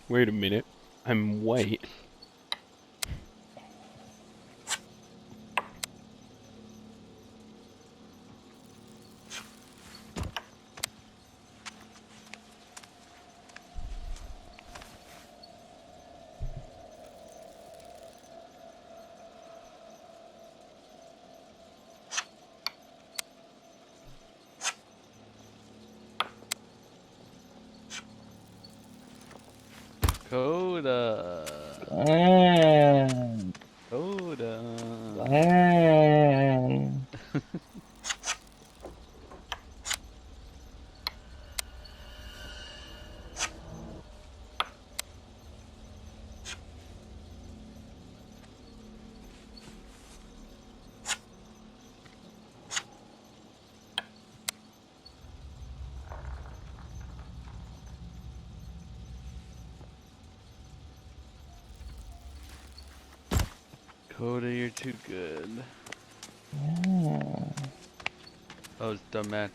Wait a minute. I'm white. Coda. Coda. Coda, you're too good. That was dumb match.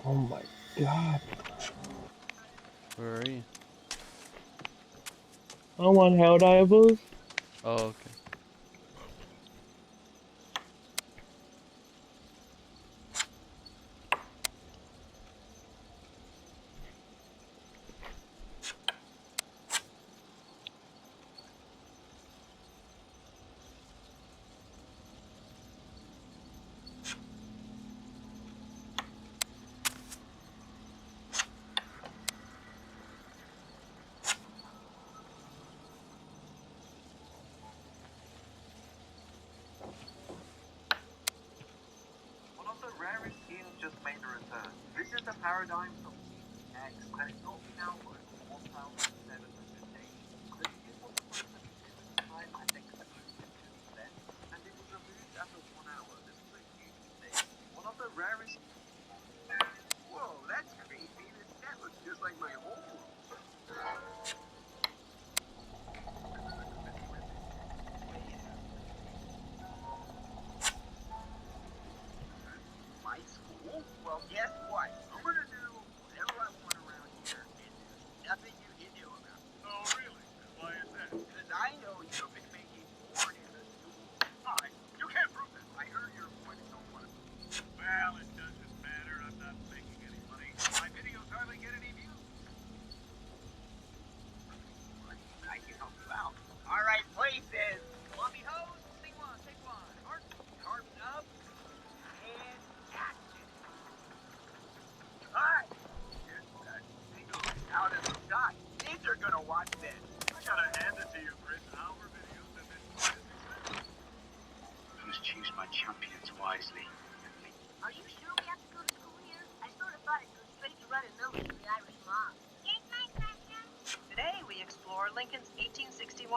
Oh my god. Where are you? I'm on Helldivers. Oh, okay.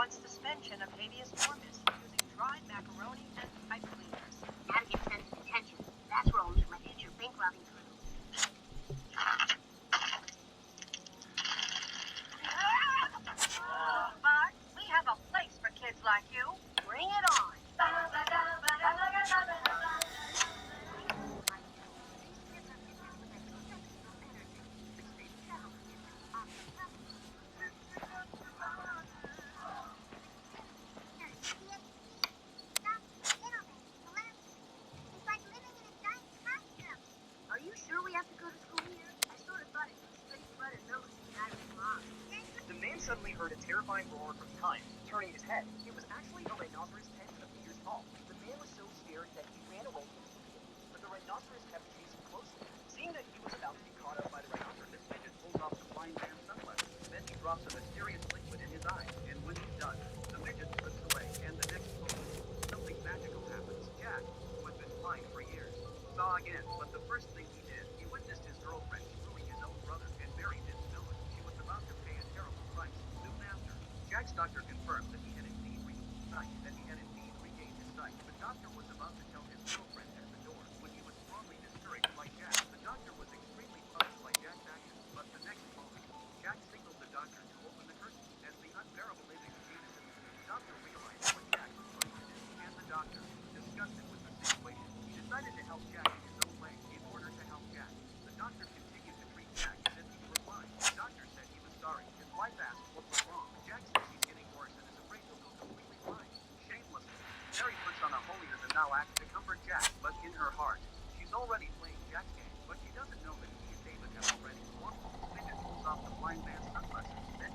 Suspension of habeas corpus using dried macaroni and pipe cleaners. Gotta get sense of detention. That's where I'll meet my future bank robbing crew. But we have a place for kids like you. Bring it on. terrifying roar from behind, turning his head. It was actually a rhinoceros 10 meters tall. The man was so scared that he ran away immediately, but the rhinoceros kept chasing closely. Seeing that he was about to be caught up by the rhinoceros, this midget pulls off the blind man's sunglasses. Then he drops a mysterious liquid in his eyes, and when he's done, the midget slips away, and the next moment, something magical happens. Jack, who had been blind for years, saw again, but the first thing he did, he witnessed his girlfriend screwing his own brother, and Mary didn't know it. She was about to pay a terrible price. Soon after, Jack's doctor confirmed that he had indeed regained his sight. The doctor was about to tell his girlfriend at the door when he was strongly discouraged by Jack. The doctor was extremely puzzled by Jack's actions, but the next moment, Jack signaled the doctor to open the curtain. As the unbearable image came into view, the doctor realized what Jack was going to do, and the doctor, disgusted with the situation, he decided to help Jack in his own way. In order to help Jack, the doctor continued to treat Jack as if he were blind. The doctor said he was sorry. His wife asked what was wrong. Jack says he's getting worse and is afraid he'll go completely blind. Shamelessly, Mary puts on a holier-than-thou act to comfort Jack, but in her heart, she's already playing Jack's game. But she doesn't know that he and David have already walked. Midget pulls off the blind man's sunglasses. Then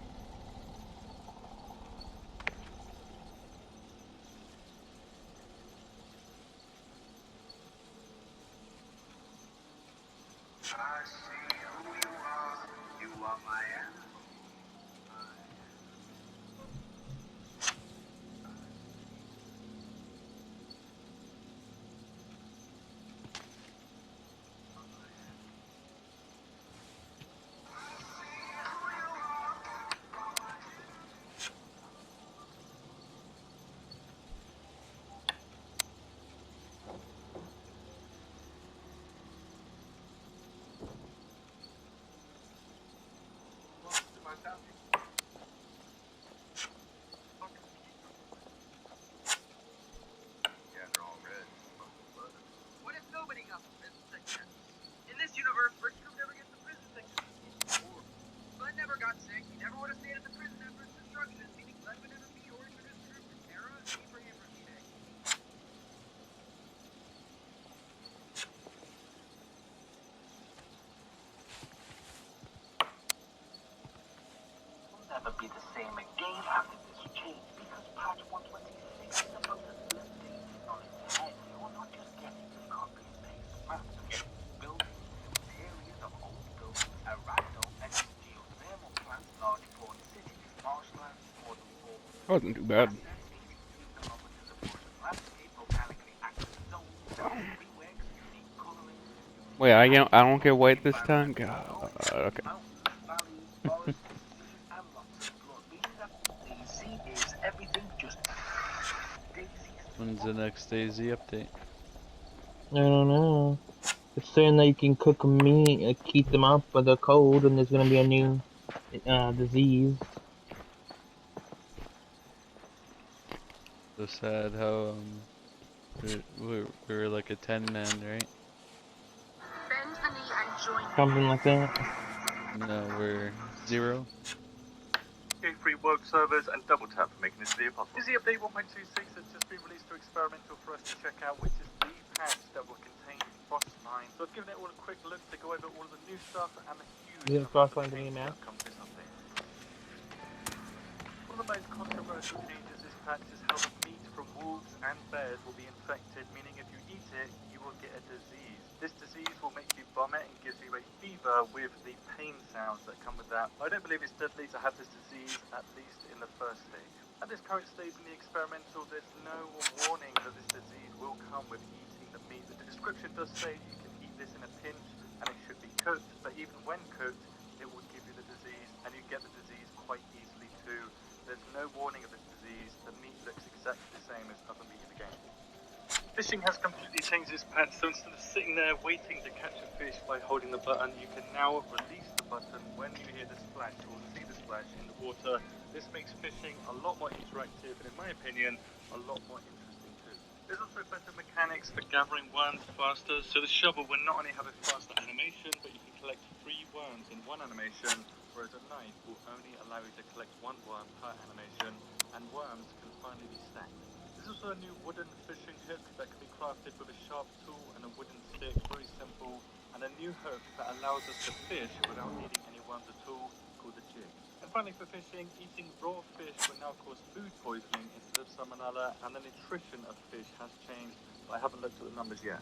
I see who you are. You are my animal. Yeah, they're all red. What if nobody got the prison sickness? In this universe, Richard never gets the prison sickness. Bud never got sick. He never would have stayed at the prison after its destruction, meaning Bud would never meet or introduce her to Tara, Abraham, or Tina. Will never be the same again after this change, because patch 126 is about to flip Daisy on its head. You're not just getting the copy and paste map, you're getting buildings, interiors of old buildings, a ragdoll, and geothermal plants, large port city, marshlands, modern war. Wasn't too bad. Wait, I don't get white this time? God, okay. When's the next Daisy update? I don't know. It's saying that you can cook meat, keep them up with the cold, and there's gonna be a new disease. So sad how we were like a 10-man, right? Bend the knee and join me. Something like that. No, we're 0. Free web servers and double tap for making this video possible. Busy update 1.26 has just been released to experimental for us to check out, which is the patch that will contain Frostline. So I've given it all a quick look to go over all of the new stuff and the huge Isn't Frostline the new map? that comes with this update. One of the most controversial changes this patch is how the meat from wolves and bears will be infected, meaning if you eat it, you will get a disease. This disease will make you vomit and gives you a fever with the pain sounds that come with that. I don't believe it's deadly to have this disease, at least in the first stage. At this current stage in the experimental, there's no warning that this disease will come with eating the meat. The description does say you can eat this in a pinch and it should be cooked, but even when cooked, it will give you the disease, and you get the disease quite easily too. There's no warning of this disease. The meat looks exactly the same as other meat in the game. Fishing has completely changed this patch, so instead of sitting there waiting to catch a fish by holding the button, you can now release the button when you hear the splash or see the splash in the water. This makes fishing a lot more interactive and, in my opinion, a lot more interesting too. There's also better mechanics for gathering worms faster, so the shovel will not only have a faster animation, but you can collect 3 worms in one animation, whereas a knife will only allow you to collect 1 worm per animation, and worms can finally be stacked. There's also a new wooden fishing hook that can be crafted with a sharp tool and a wooden stick, very simple, and a new hook that allows us to fish without needing any worms at all, called the jig. And finally for fishing, eating raw fish will now cause food poisoning instead of salmonella, and the nutrition of fish has changed, but I haven't looked at the numbers yet.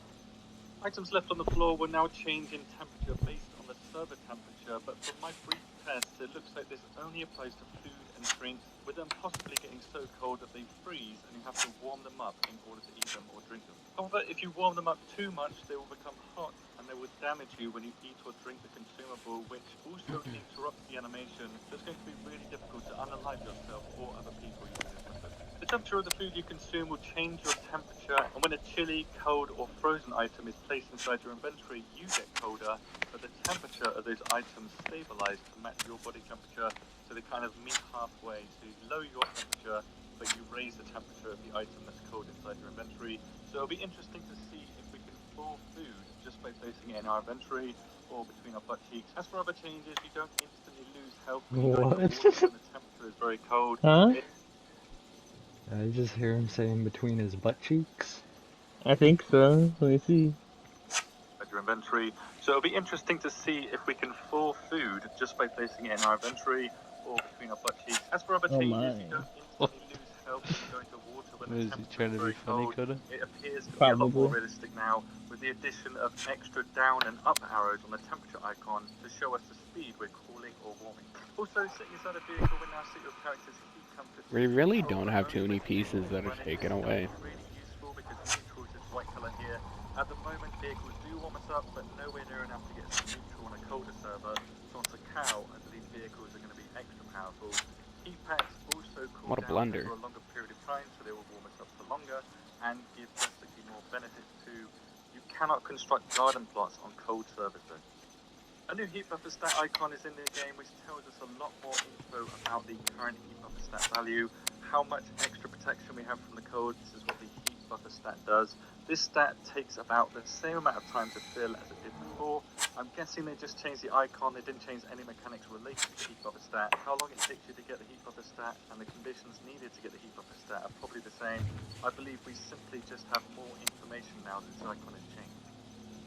Items left on the floor will now change in temperature based on the server temperature, but from my brief tests, it looks like this only applies to food and drinks, with them possibly getting so cold that they freeze and you have to warm them up in order to eat them or drink them. However, if you warm them up too much, they will become hot and they will damage you when you eat or drink the consumable, which also interrupts the animation, so it's going to be really difficult to unalive yourself or other people using this method. The temperature of the food you consume will change your temperature, and when a chilly, cold, or frozen item is placed inside your inventory, you get colder, but the temperature of those items stabilize to match your body temperature, so they kind of meet halfway. So you lower your temperature, but you raise the temperature of the item that's cold inside your inventory. So it'll be interesting to see if we can thaw food just by placing it in our inventory or between our butt cheeks. As for other changes, you don't instantly lose health when you go into What? water when the temperature is very cold. Huh? I just hear him saying between his butt cheeks. I think so. Let me see. Your inventory. So it'll be interesting to see if we can thaw food just by placing it in our inventory or between our butt cheeks. As for other Oh changes, my. you don't instantly lose health when you go into water when the Was he temperature trying is to be very funny, cold. Coda? It appears to be a lot more Probably. realistic now with the addition of extra down and up arrows on the temperature icon to show us the speed we're cooling or warming. Also, sitting inside a vehicle will now set your character's heat comfort. We really don't have too many pieces that are taken away. Really useful because neutral is this white color here. At the moment, vehicles do warm us up, but nowhere near enough to get us to neutral on a colder server. So on Sakao, I believe vehicles are going to be extra powerful. Heat packs also cool What a down blunder. for a longer period of time, so they will warm us up for longer and give drastically more benefits too. You cannot construct garden plots on cold servers though. A new heat buffer stat icon is in the game, which tells us a lot more info about the current heat buffer stat value, how much extra protection we have from the cold. This is what the heat buffer stat does. This stat takes about the same amount of time to fill as it did before. I'm guessing they just changed the icon, they didn't change any mechanics related to the heat buffer stat. How long it takes you to get the heat buffer stat and the conditions needed to get the heat buffer stat are probably the same. I believe we simply just have more information now that this icon has changed.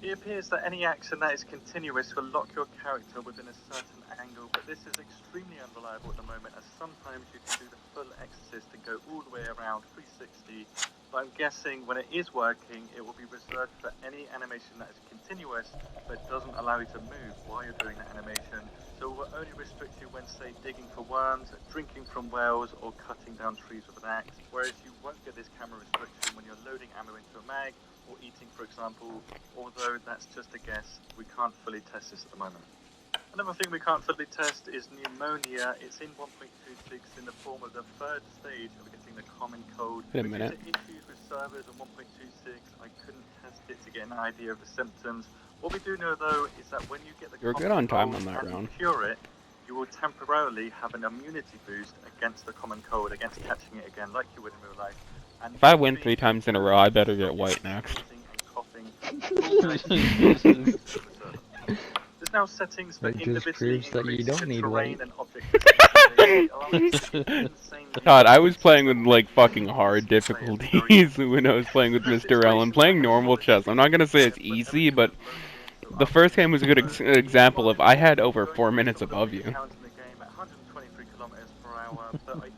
It appears that any action that is continuous will lock your character within a certain angle, but this is extremely unreliable at the moment, as sometimes you can do the full exorcist and go all the way around 360, but I'm guessing when it is working, it will be reserved for any animation that is continuous, but doesn't allow you to move while you're doing that animation, so it will only restrict you when, say, digging for worms, drinking from wells, or cutting down trees with an axe, whereas you won't get this camera restriction when you're loading ammo into a mag, or eating, for example, although that's just a guess. We can't fully test this at the moment. Another thing we can't fully test is pneumonia. It's in 1.26 in the form of the third stage of getting the common cold. Wait a minute. Due to issues with servers on 1.26, I couldn't test it to get an idea of the symptoms. What we do know, though, is that when you get the You're common good on time cold on that and round. cure it, you will temporarily have an immunity boost against the common cold, against catching it again, like you would in real life. And If I win 3 times in a row, I better get white next. There's now settings for That just individually proves that you increasing don't the need terrain white. and object distance, allowing us to get insanely God, I low was playing with levels like of fucking players hard very difficulties when I was playing with Mr. L and playing normal chess. I'm not gonna say it's easy, but the first game was a good example of I had over 4 minutes above you.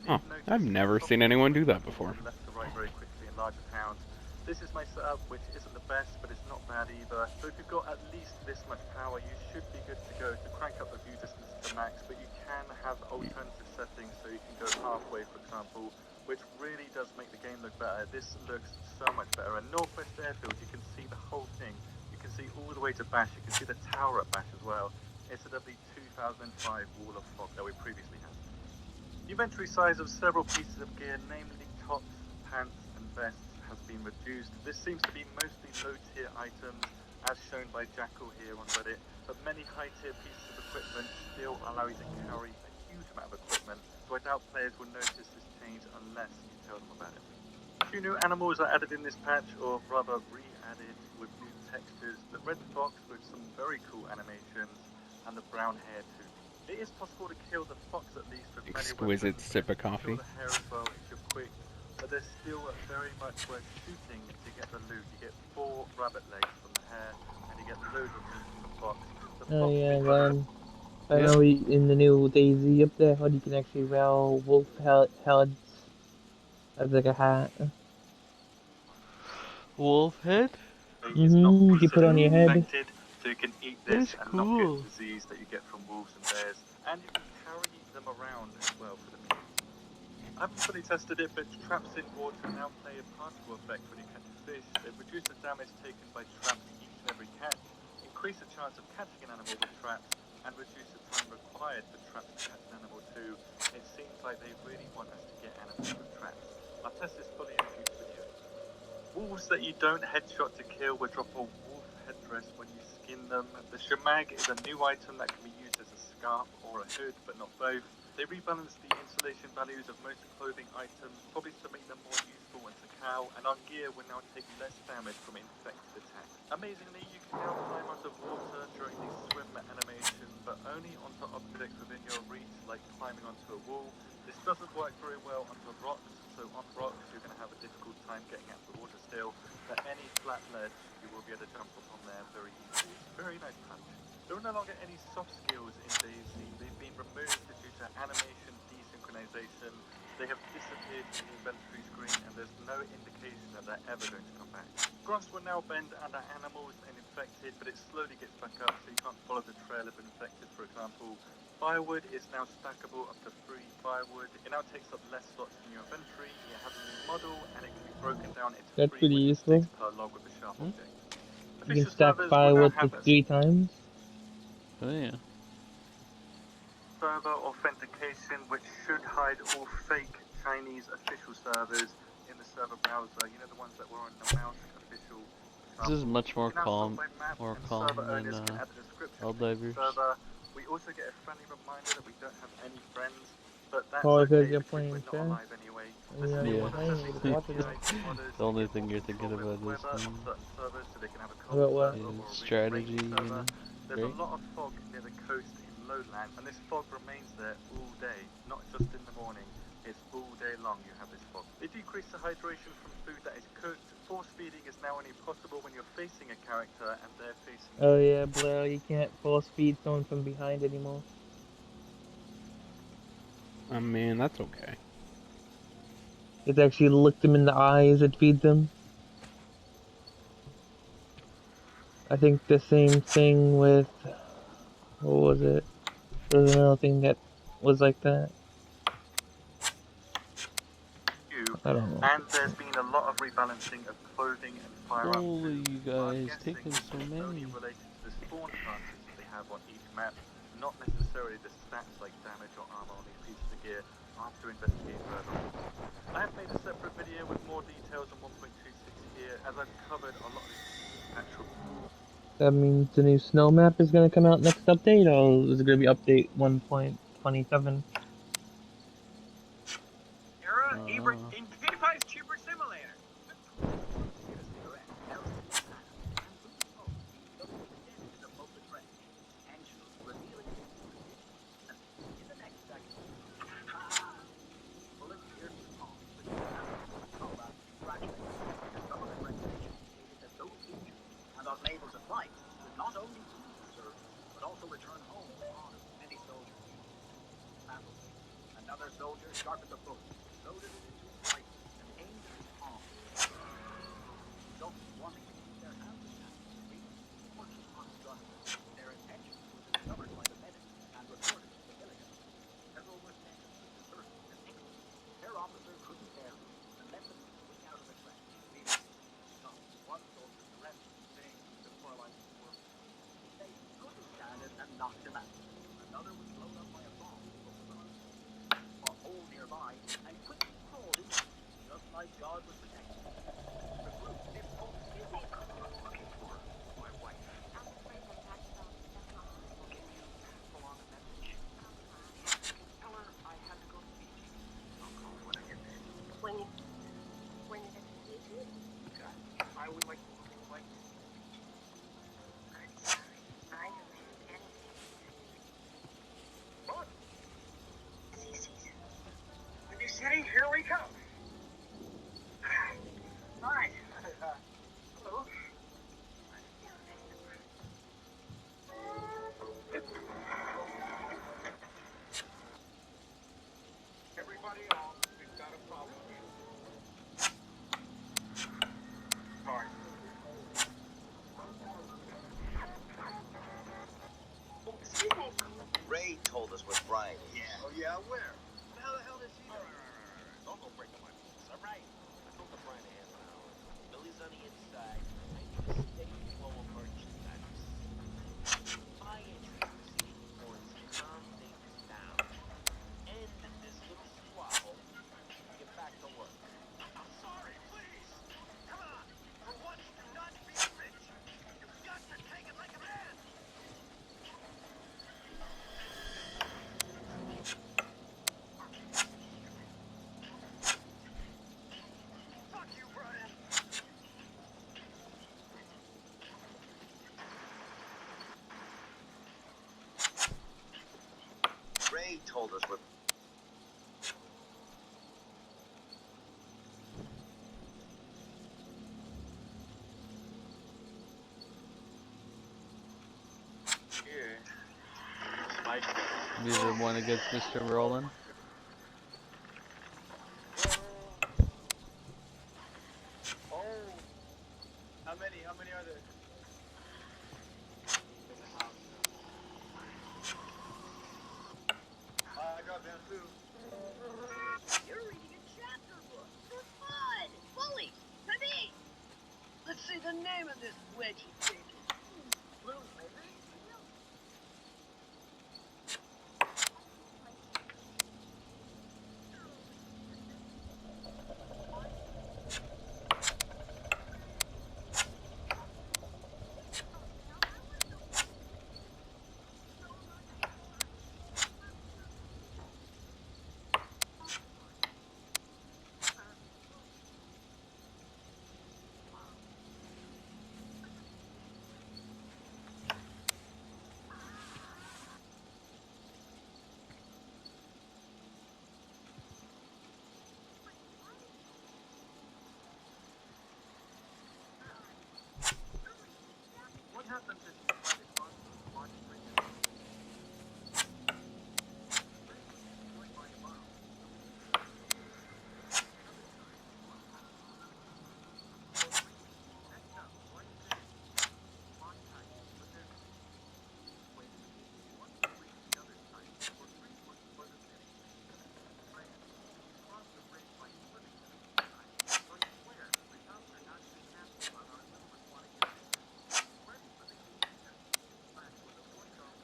Huh, I've never seen anyone do that before. Left to right very quickly in larger towns. This is my setup, which isn't the best, but it's not bad either. So if you've got at least this much power, you should be good to go to crank up the view distance to max, but you can have alternative settings, so you can go halfway, for example, which really does make the game look better. This looks so much better. And Northwest Airfield, you can see the whole thing. You can see all the way to Bash. You can see the tower at Bash as well, instead of the 2005 wall of fog that we previously had. The inventory size of several pieces of gear, namely tops, pants, and vests, has been reduced. This seems to be mostly low-tier items, as shown by Jackal here on Reddit, but many high-tier pieces of equipment still allow you to carry a huge amount of equipment, so I doubt players will notice this change unless you tell them about it. A few new animals are added in this patch, or rather re-added with new textures. The red fox with some very cool animations, and the brown hare too. It is possible to kill the fox at least with many Exquisite weapons. sip of Kill coffee. the hare as well if you're quick, but there's still very much worth shooting to get the loot. You get 4 rabbit legs from the hare, and you get loads of meat from the fox. The Oh fox yeah, being then. I know in the new DayZ up there, how you can actually wear wolf heads as like a hat. Wolf head? Is not You put on your head. infected, so you can eat this That's and not get cool. disease that you get from wolves and bears, and you can carry them around as well for the meat. I haven't fully tested it, but traps in water now play a particle effect when you catch a fish. They reduce the damage taken by traps each and every catch, increase the chance of catching an animal with traps, and reduce the time required for traps to catch an animal too. It seems like they really want us to get animals with traps. I'll test this fully in a future video. Wolves that you don't headshot to kill will drop a wolf headdress when you skin them. The shamag is a new item that can be used as a scarf or a hood, but not both. They rebalance the insulation values of most clothing items, probably to make them more useful as a cow, and our gear will now take less damage from infected attacks. Amazingly, you can now climb underwater during the swim animation, but only onto objects within your reach, like climbing onto a wall. This doesn't work very well under rocks, so on rocks you're going to have a difficult time getting out of the water still, but any flat ledge you will be able to jump upon there very easily. Very nice touch. There are no longer any soft skills in DayZ. They've been removed due to animation desynchronization. They have disappeared from the inventory screen, and there's no indication that they're ever going to come back. Grass will now bend under animals and infected, but it slowly gets back up, so you can't follow the trail of infected, for example. Firewood is now stackable up to 3 firewood. It now takes up less slots in your inventory. It has a new model, and it can be broken down into That's 3 pretty wooden useful. sticks per log with a sharp object. You can Official stack servers will now firewood to have a 3 times. Oh yeah. server authentication, which should hide all fake Chinese official servers in the server browser. You know, the ones that were on the mouse official. This is much more You can now calm, sort by map, and calm server than owners can add a description to the Helldivers. server. We also get a friendly reminder that we don't have any friends, but that's Oh, because okay you're because playing we're not chess? alive anyway. Yeah, There's you're still Yeah. other playing, settings just and watching it. API modders The to only get thing more you're thinking control over about the is weather on certain servers, so they can have a cold About what? server or a really strategy, rainy server. There's a right? lot of fog near the coast in lowland, and this fog remains there all day, not just in the morning. It's all day long you have this fog. They decrease the hydration from food that is cooked. Force feeding is now only possible when you're facing a character and they're facing you. Oh yeah, Blair, you can't force feed someone from behind anymore. Oh man, that's okay. It's actually look them in the eyes and feed them. I think the same thing with, what was it? There was another thing that was like that. I don't know. And there's been a lot of rebalancing of clothing and firearms Holy, too. you But I'm guys, guessing taking this so is only many. related to the spawn chances that they have on each map, not necessarily the stats like damage or armor on these pieces of gear. I'll have to investigate further. I have made a separate video with more details on 1.26 here, as I've covered a lot of these actual. That means the new snow map is gonna come out next update, or is it gonna be update 1.27? Era, Uh, in PewDiePie's Tuber Simulator. Is correct. LCD panel. And blue smoke being double extended above the trench. Potential revealing its position. And in the next second. Bullet pierced the palm. Combat congratulations. The government regulation stated that those injured and unable to fight could not only leave the service, but also return home on many soldiers. Battlefield. Another soldier sharpened the bullet, loaded it into his rifle, and aimed at his palm. Some wanting to keep their hands in hand, working on gun. Their intentions were discovered by the medics and reported to the military. Several were sentenced to desertion and executed. Their officer couldn't bear it and let them swing out of the trench, leaving some. One soldier arrested, saying he was demoralizing the work. They couldn't stand it and knocked him out. Another was blown up by a bomb from the ground. A hole nearby and quickly crawled into it, just like God was protecting him. The group is Excuse me. looking for my wife. I'm afraid my patch is on stepmom. Can you pass along a message? I'll try. Tell her I had to go to Fiji. I'll call her when I get there. When you get to Fiji? I would like to see you like Fiji. I'm sorry. I don't have anything. But Cece's. Windy City, here we come. Ray told us where Brian is. Yeah. Oh, yeah? Where? How the hell does he know? All right. Don't go breaking my balls. All right. I talked to Brian a half an hour ago. Billy's on the inside. I need a steady flow of merchandise. My interest in was calm things down. End this little squabble. Get back to work. I'm sorry, please. Come on. For once, do not be a bitch. You've got to take it like a man. Fuck you, Brian. Ray told us where. Here. Spike. Be the one against Mr. Roland. Oh. How many? How many are there? I got them too. You're reading a chapter book. For fun. Bully, come in. Let's see the name of this wedgie thing. Blue ribbon? What happens if you find a constant watch bridges? Going by tomorrow. Next up, Brian City. Lost type. But there's... Wait a minute. You want to read the other type, or Greenwood was a city. Right. Cross the bridge by swimming to the east side. So you swear, the cops are not too happy about our little aquatic adventure. Ready for the easy test. Back with a forecast.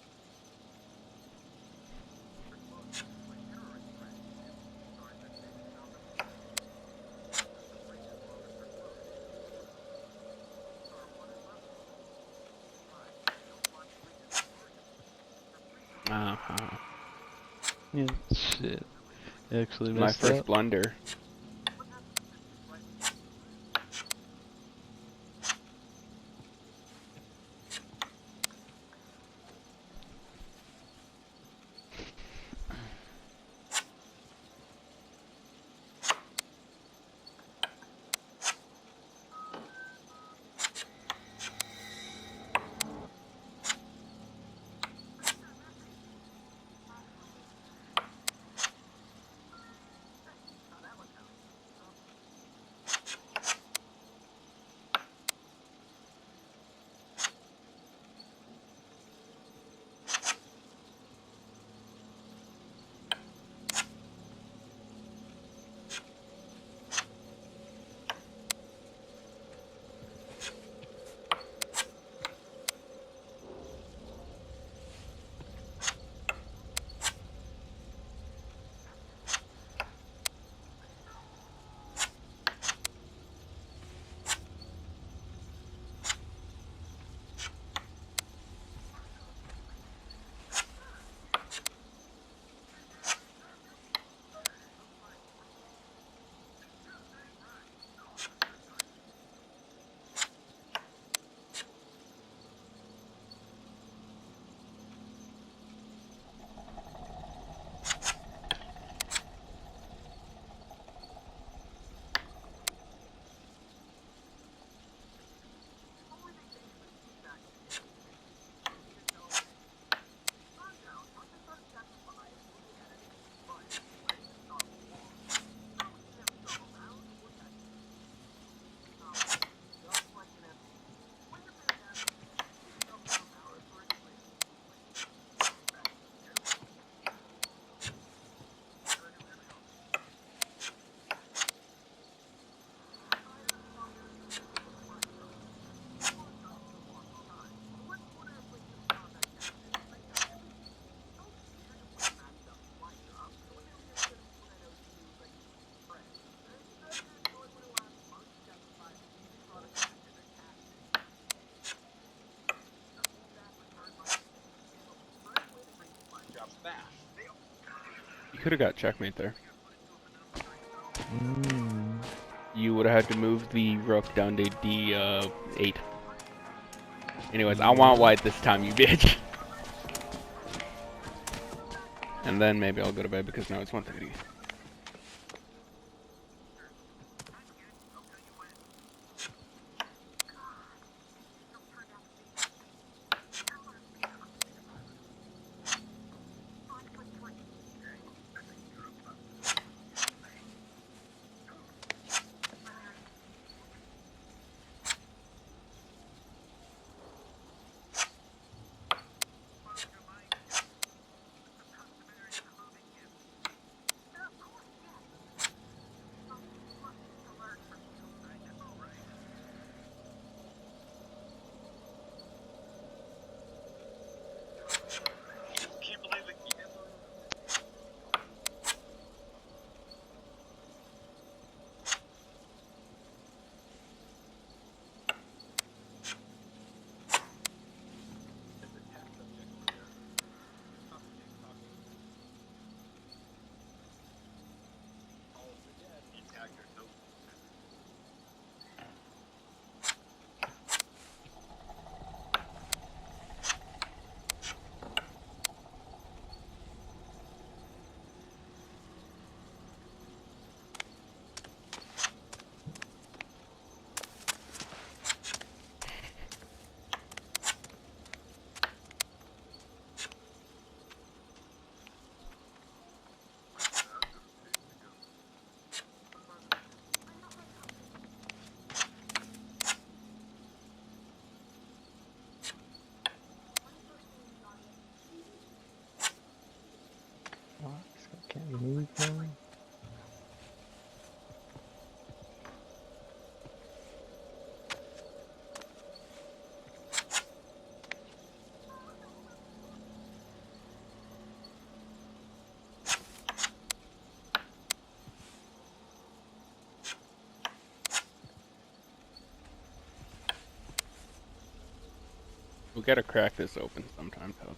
Yeah, shit. I actually My missed first that. blunder. could have got checkmate there. Mm. You would have had to move the rook down to D8. Anyways, I want white this time, you bitch. And then maybe I'll go to bed because now it's 1:30. Can't believe it. Can't you move now? We gotta crack this open sometime, though.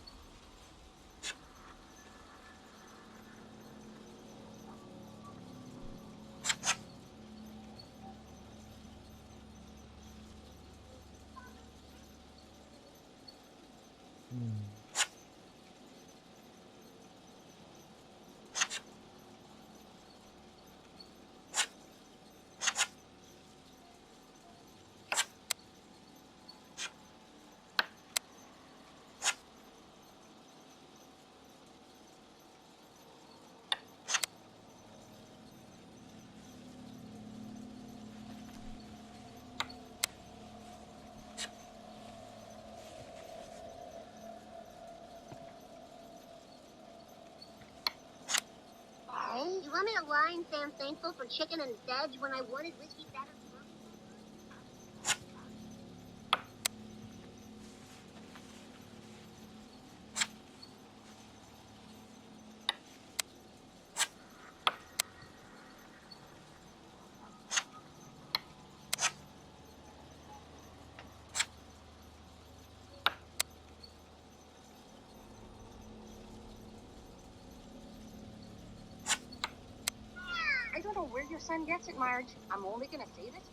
You want me to lie and say I'm thankful for chicken and veg when I wanted whiskey better? I don't know where your son gets it, Marge. I'm only gonna say this.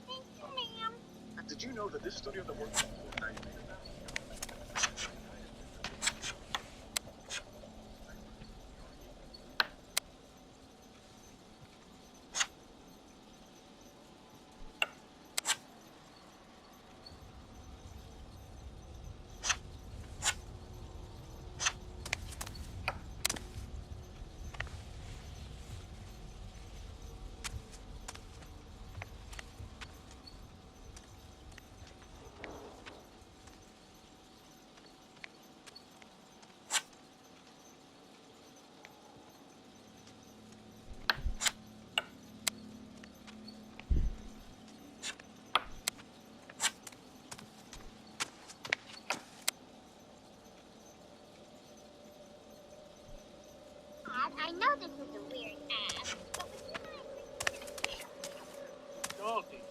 Thank you, ma'am. Did you know that this studio that works on Fortnite? I know this is a weird app, but would you mind Okay.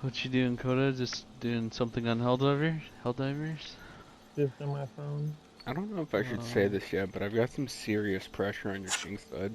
What you doing, Coda? Just doing something on Helldivers? Just on my phone. I don't know if I should say this yet, but I've got some serious pressure on your king side.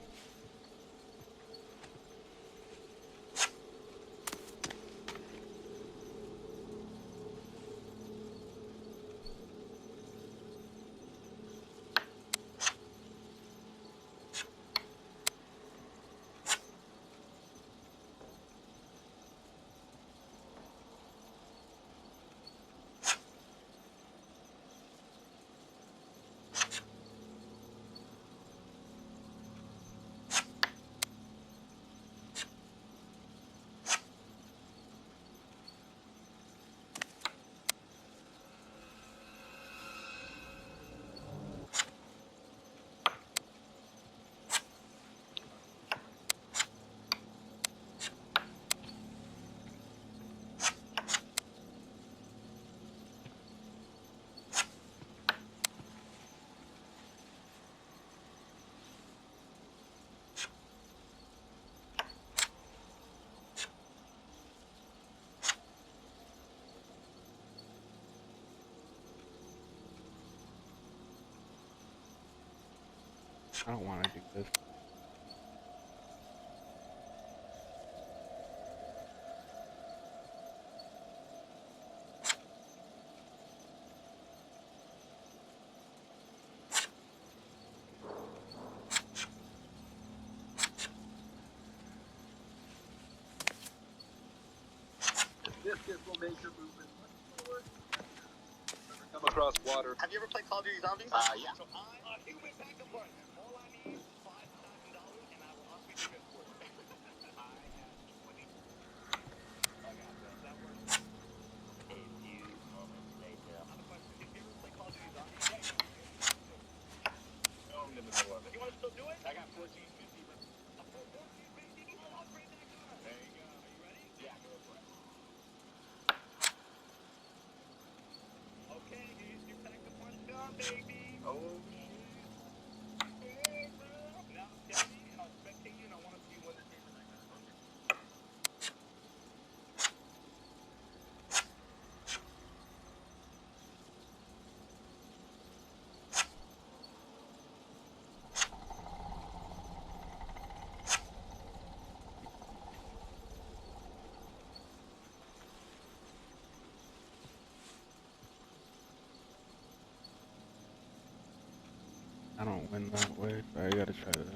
I don't want to do this. This kid will make your movement much slower. Never come across water. Have you ever played Call of Duty Zombies? Yeah. So I'm a human backup partner. All I need is $5,000 and I will hustle you good for it. I have 20. Okay, so that works. A few moments later. I have a question. Did you ever play Call of Duty Zombies? Yeah, no, I'm in the middle of it. You want to still do it? I got 1450, but... 1450? I'll upgrade that gun. There you go. Are you ready? Yeah, go for it. Okay, here's your backup punch gun, baby. Oh, shit. Hey, bro. Now tell me, and I'll spectate you, and I want to see you win this game or that gun. I don't win that way, so I gotta try this.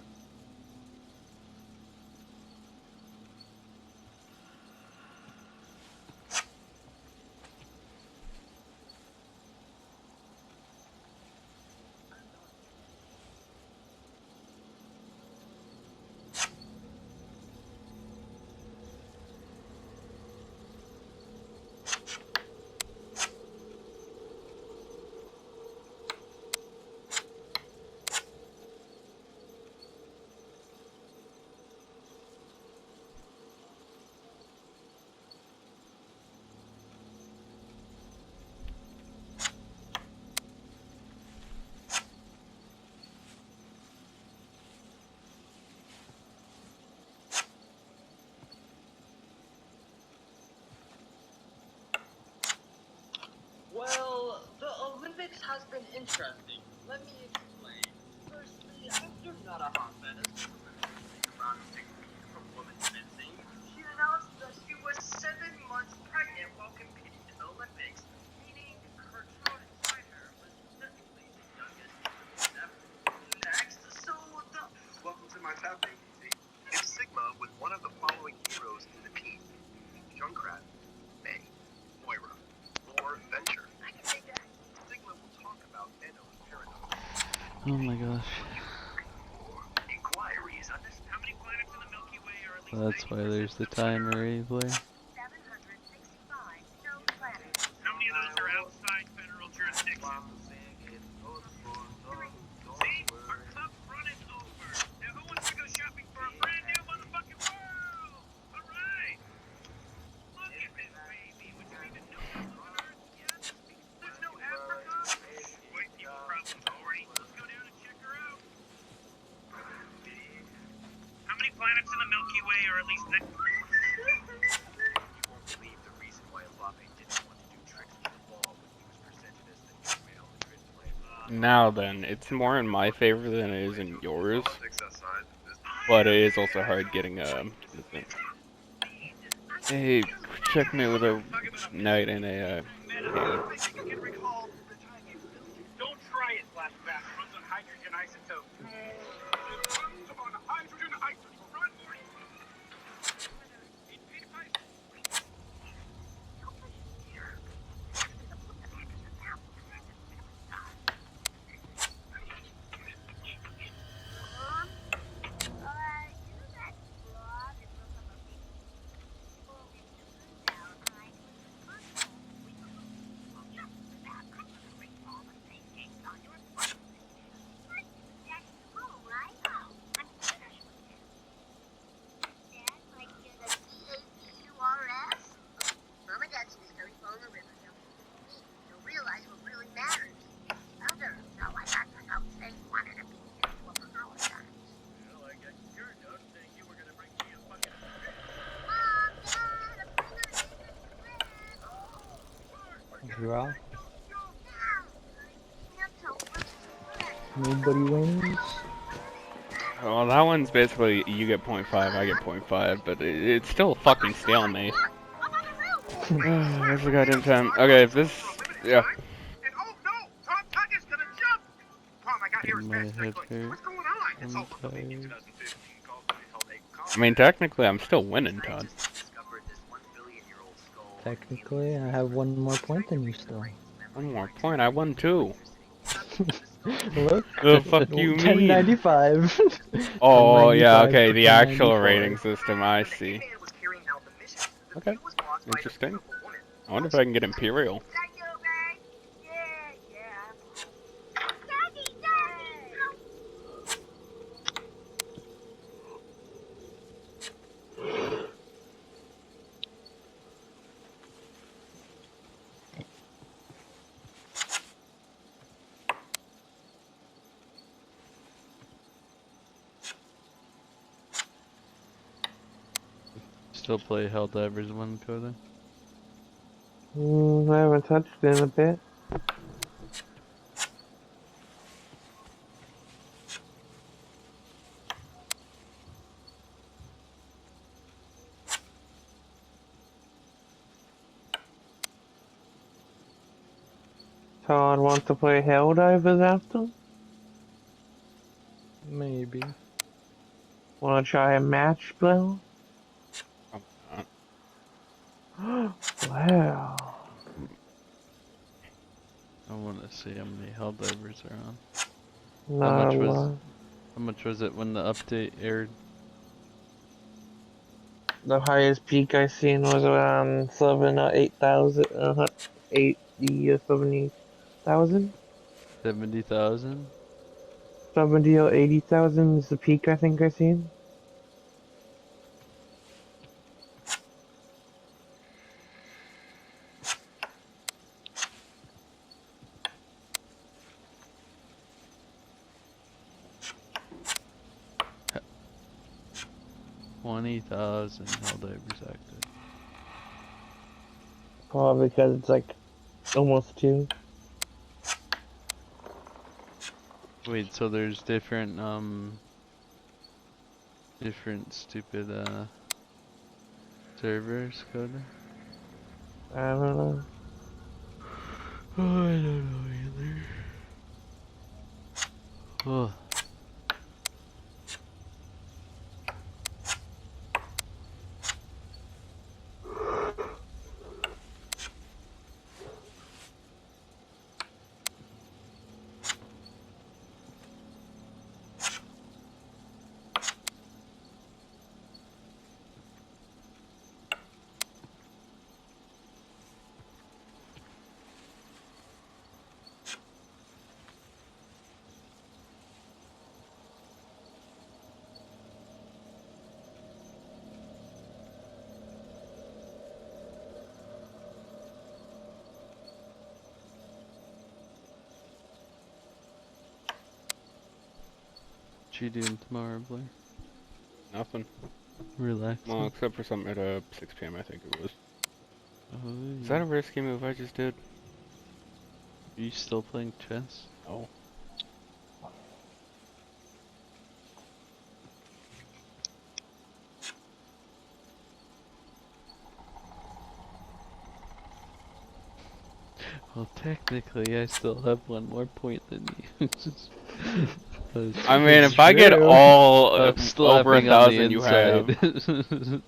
Well, the Olympics has been interesting. Let me explain. Firstly, after not a hotbed as the women make around 6 feet from women's fencing, she announced that she was 7 months pregnant while competing in the Olympics. Oh my gosh. Inquiries on this. How many planets in the Milky Way are at least That's why there's the timer replay. 765 known planets. How many of those are outside federal jurisdiction? See? Our cup's running over. Now who wants to go shopping for a brand new motherfucking world? Alright! Look at this baby. Would you even know this was on Earth yet? There's no Africa? White people problem, Corey. Let's go down and check her out. How many planets in the Milky Way are at least that? You won't believe the reason why Abape didn't want to do tricks with the ball when he was presented as the new Real Madrid player. Now then, it's more in my favor than it is in yours. But it is also hard getting a checkmate with a knight and a I think you can recall the time you built it. Don't try it, Flashback. It runs on hydrogen isotope. It runs on hydrogen isotope. Run, Morty! Mom and Dad see this very phone in the river. You'll realize what really matters. Mother, no, I got to go say you wanted to be here for apologize. Well, I guess you're done saying you were gonna bring me a fucking... Mom, Dad, a bigger Draw. Nobody Nobody wins. well, that one's basically you get 0.5, I get 0.5, but it's still a fucking stalemate. Where's the goddamn time? Okay, if this, yeah. And oh no! Tom Tucker's gonna jump! Tom, I got here as My fast as I head could. hurt. What's going on? It's all I'm from the baby tired. 2015 call that held a I mean, technically, I'm still winning, Todd. discovered this 1 billion-year-old skull. Technically, I have one more point than you still. One more point, I won too. Look, The fuck you mean? 1095. Oh, yeah, 1095 okay, to the actual 1094. rating system, I see. Man was carrying out the mission. The Okay, view was blocked by the interesting. beautiful woman. I wonder if I can get Imperial. Is that you, babe? Yeah. Daddy, Daddy! Still play Helldivers 1, Coda? I haven't touched it in a bit. Todd wants to play Helldivers after? Maybe. Wanna try a match, Bill? Wow. I want to see how many Helldivers are on. Not much a was- lot. How much was it when the update aired? The highest peak I seen was around 8,000, 80 or 70,000. 70,000? 70 or 80,000 is the peak I think I seen. Ha- 20,000 Helldivers active. Probably because it's like almost 2. Wait, so there's different, different stupid, servers, Coda? I don't know. Oh, I don't know either. Oh. you doing tomorrow, Blair? Nothing. Relaxing. Well, except for something at 6 p.m. I think it was. Oh, Is that a risky move I just did? Are you still playing chess? Oh. Well, technically, I still have one more point than you. I mean, It's if I get true. all I'm over slapping on the 1,000 you have. inside.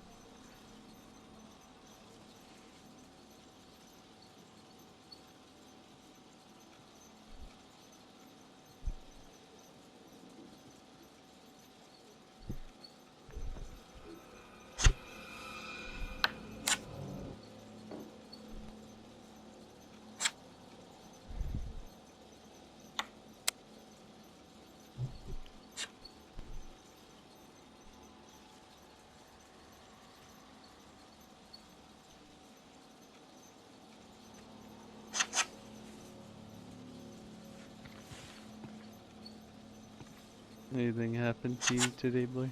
Anything happened to you today, Blair?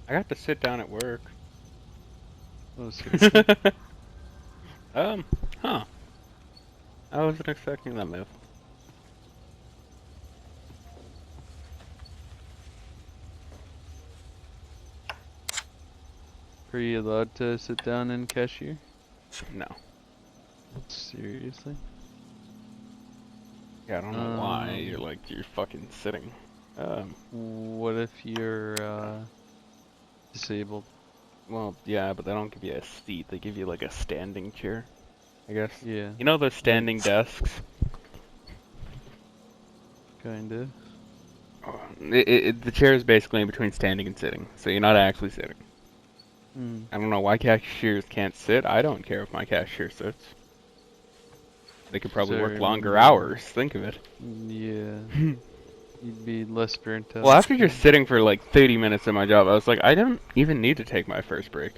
I got to sit down at work. Oh, seriously? Huh. I wasn't expecting that move. Are you allowed to sit down and cashier? No. Seriously? Yeah, I don't know why. You're fucking sitting. What if you're disabled? Well, yeah, but they don't give you a seat. They give you like a standing chair, I guess. Yeah, You know those standing desks? kinda. Oh, the chair is basically in between standing and sitting, so you're not actually sitting. Hmm. I don't know why cashiers can't sit. I don't care if my cashier sits. They could probably work Sorry, longer hours. Think of it. Yeah, you'd be less burnt out. Well, after just sitting for like 30 minutes at my job, I was like, I don't even need to take my first break.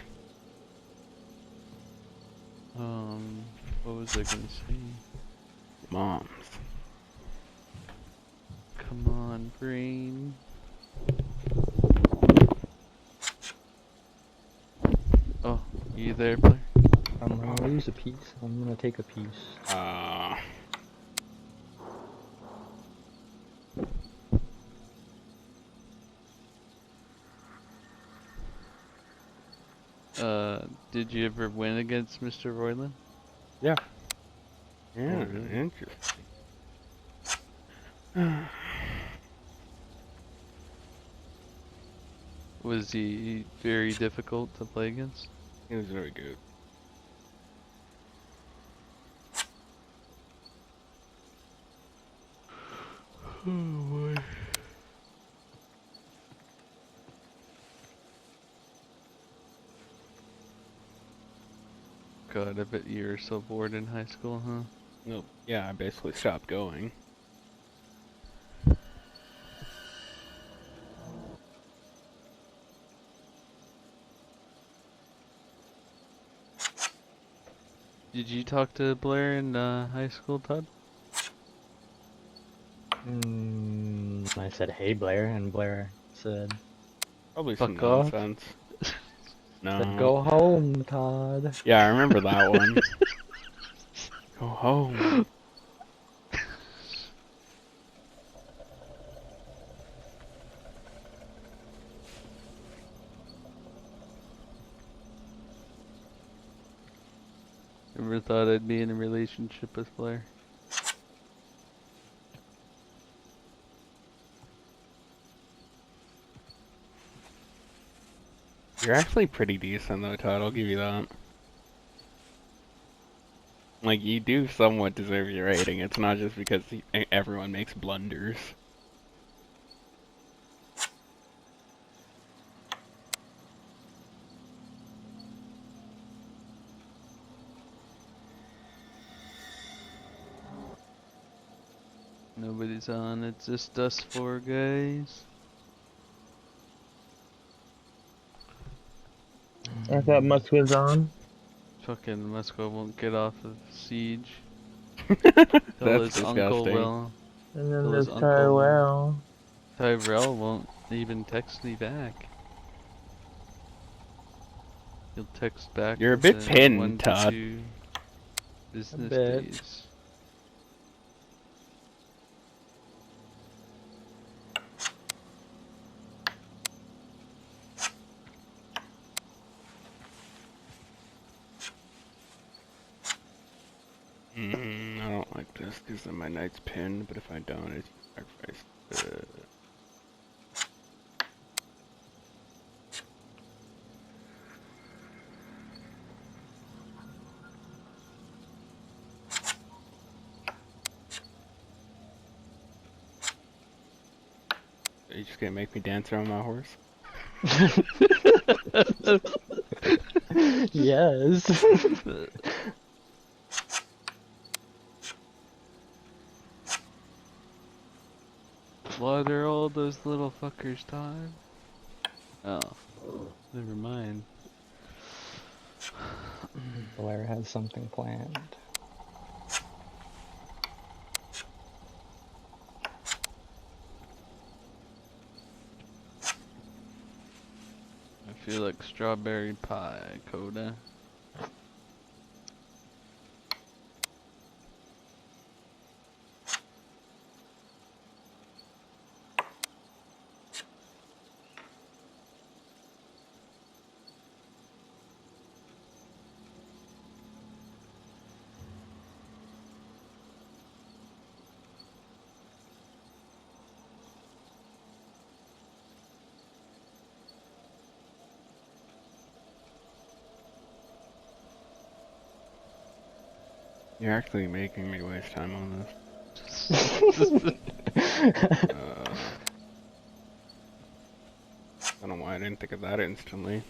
What was I gonna say? Moms. Come on, brain. Oh, you there, Blair? I'm gonna lose a piece. I'm gonna take a piece. Did you ever win against Mr. Royland? Yeah. Yeah, really? interesting. Was he very difficult to play against? He was very good. Oh boy. God, I bet you were so bored in high school, huh? Nope. Yeah, I basically stopped going. Did you talk to Blair in high school, Todd? I said, "Hey, Blair," and Blair said, Probably some Fuck off. nonsense. No. said, "Go home, Todd." Yeah, I remember that one. Go home. Never thought I'd be in a relationship with Blair. You're actually pretty decent though, Todd, I'll give you that. Like, you do somewhat deserve your rating. It's not just because everyone makes blunders. Nobody's on, it's just us four guys. I thought Musk was on. Fucking Moscow won't get off of siege. Tell That's his uncle disgusting. will. And then Till his there's uncle Tyrell. Tyrell won't even text me back. He'll text back You're a bit within pinned, 1 to Todd. 2 business bet. days. I don't like this because then my knight's pinned, but if I don't, it's sacrifice. You just gonna make me dance around my horse? Yes. What are all those little fuckers, Todd? Oh, never mind. Blair has something planned. I feel like strawberry pie, Coda. You're actually making me waste time on this. I don't know why I didn't think of that instantly.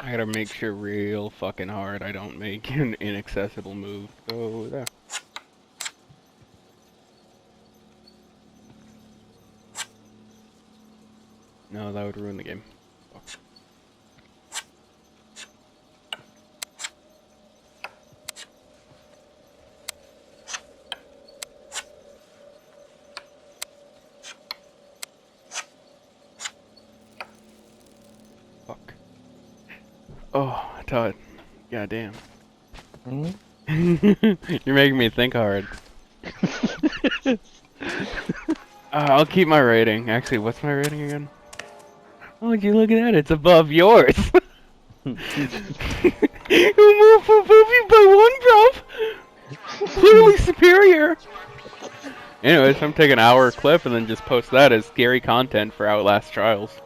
I gotta make sure real fucking hard I don't make an inaccessible move. Go there. No, that would ruin the game. Fuck. Fuck. Oh, Todd. Goddamn. Hmm? You're making me think hard. I'll keep my rating. Actually, what's my rating again? Oh, would you look at that? It's above yours. You moved above you by one, bro. Clearly superior. Anyways, I'm taking an hour clip and then just post that as scary content for Outlast Trials.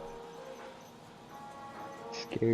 Scary.